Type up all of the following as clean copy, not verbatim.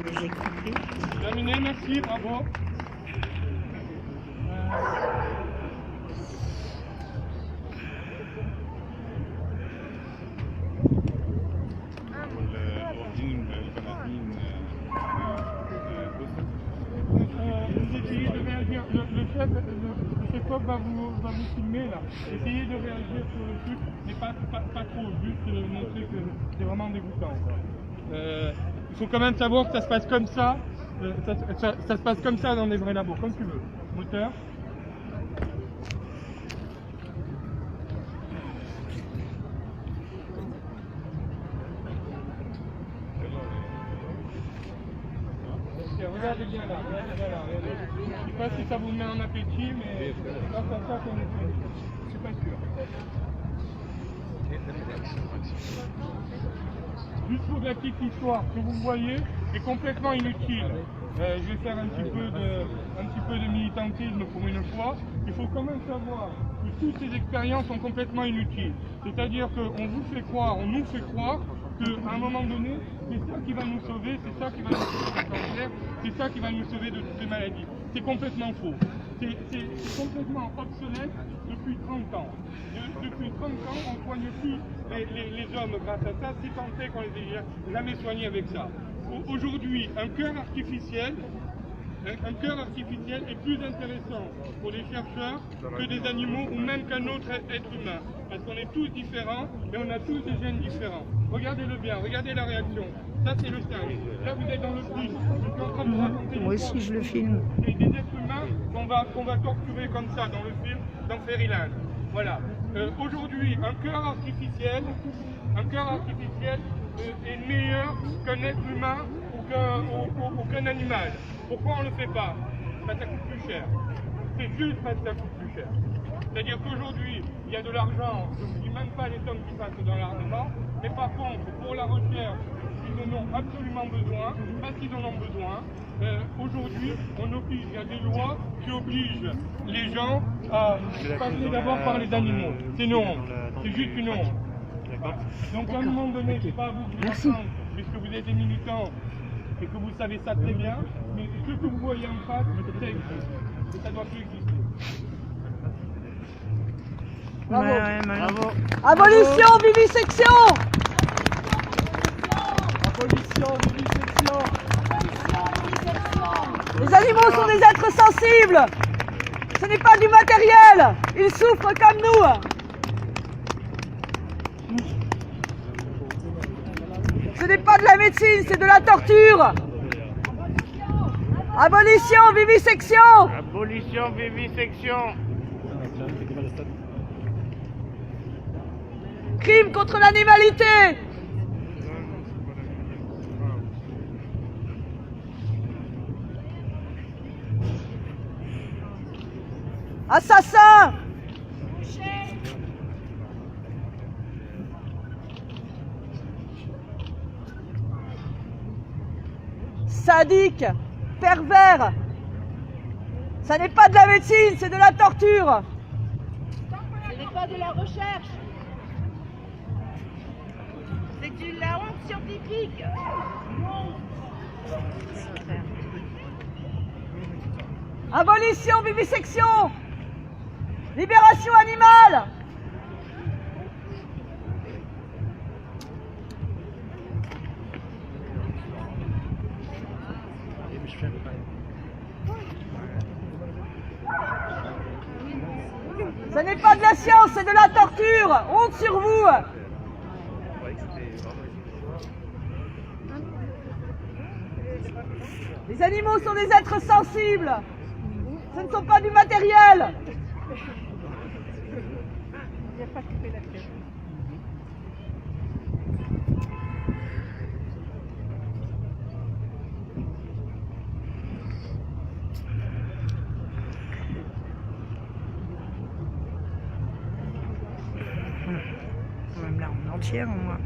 J'ai compris. Terminé, merci, bravo. Vous essayez de réagir, le chef-op va vous filmer là. Essayez de réagir sur le truc, mais pas trop, juste montrer que c'est vraiment dégoûtant. Il faut quand même savoir que ça se passe comme ça, ça se passe comme ça dans les vrais labos, comme tu veux. Moteur. Regardez bien là, regardez. Je sais pas si ça vous met en appétit, mais c'est grâce à ça qu'on est fait. Je suis pas sûr. Juste pour la petite histoire, ce que vous voyez est complètement inutile. Je vais faire un petit peu de militantisme pour une fois. Il faut quand même savoir que toutes ces expériences sont complètement inutiles. C'est-à-dire qu'on vous fait croire, on nous fait croire qu'à un moment donné, c'est ça qui va nous sauver, c'est ça qui va nous sauver du cancer, c'est ça qui va nous sauver de toutes les maladies. C'est complètement faux. C'est complètement obsolète depuis 30 ans. Depuis 30 ans, on ne soigne plus les hommes grâce à ça, si tant est qu'on les ait jamais soignés avec ça. Aujourd'hui, un cœur artificiel est plus intéressant pour les chercheurs que des animaux ou même qu'un autre être humain. Parce qu'on est tous différents et on a tous des gènes différents. Regardez-le bien, regardez la réaction. Ça c'est le singe. Là vous êtes dans le film. Je suis en train de vous raconter. Moi aussi je le filme. C'est des êtres humains qu'on va torturer comme ça dans le film, dans Fairyland. Voilà. Aujourd'hui, un cœur artificiel est meilleur qu'un être humain ou qu'un animal. Pourquoi on ne le fait pas? Parce que ça coûte plus cher. C'est juste parce que ça coûte plus cher. C'est-à-dire qu'aujourd'hui, il y a de l'argent, je ne vous dis même pas les sommes qui passent dans l'argent, mais par contre, pour la recherche, ils en ont absolument besoin, parce qu'ils en ont besoin. Aujourd'hui, il y a des lois qui obligent les gens à passer d'abord par les animaux. C'est une honte. C'est juste une honte. Donc à un moment donné, je ne sais pas à vous de vous entendre, puisque vous êtes des militants et que vous savez ça très bien, mais ce que vous voyez en face, ça existe. Et ça ne doit plus exister. Bravo. Bravo. Abolition, vivisection. Abolition, vivisection. Les animaux sont des êtres sensibles. Ce n'est pas du matériel. Ils souffrent comme nous. Ce n'est pas de la médecine, c'est de la torture. Abolition, vivisection. Abolition, vivisection. Crime contre l'animalité. Assassin. Sadique, pervers. Ça n'est pas de la médecine, c'est de la torture. Ce n'est pas de la recherche. C'est de la honte scientifique. Abolition, vivisection. Libération animale. Ce n'est pas de la science, c'est de la torture. Honte sur vous. Les animaux sont des êtres sensibles. Ce ne sont pas du matériel. Même là en entière, moi.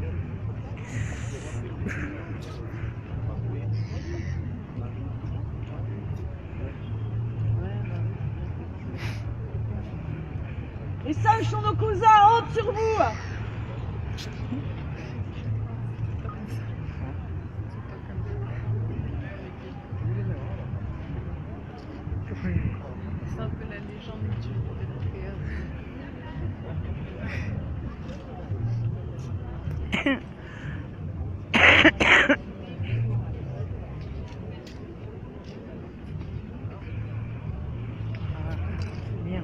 Les singes sont nos cousins, honte sur vous. un peu la légende du patriarcat. Bien.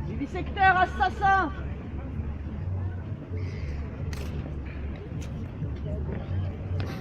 Vivisecteur assassin!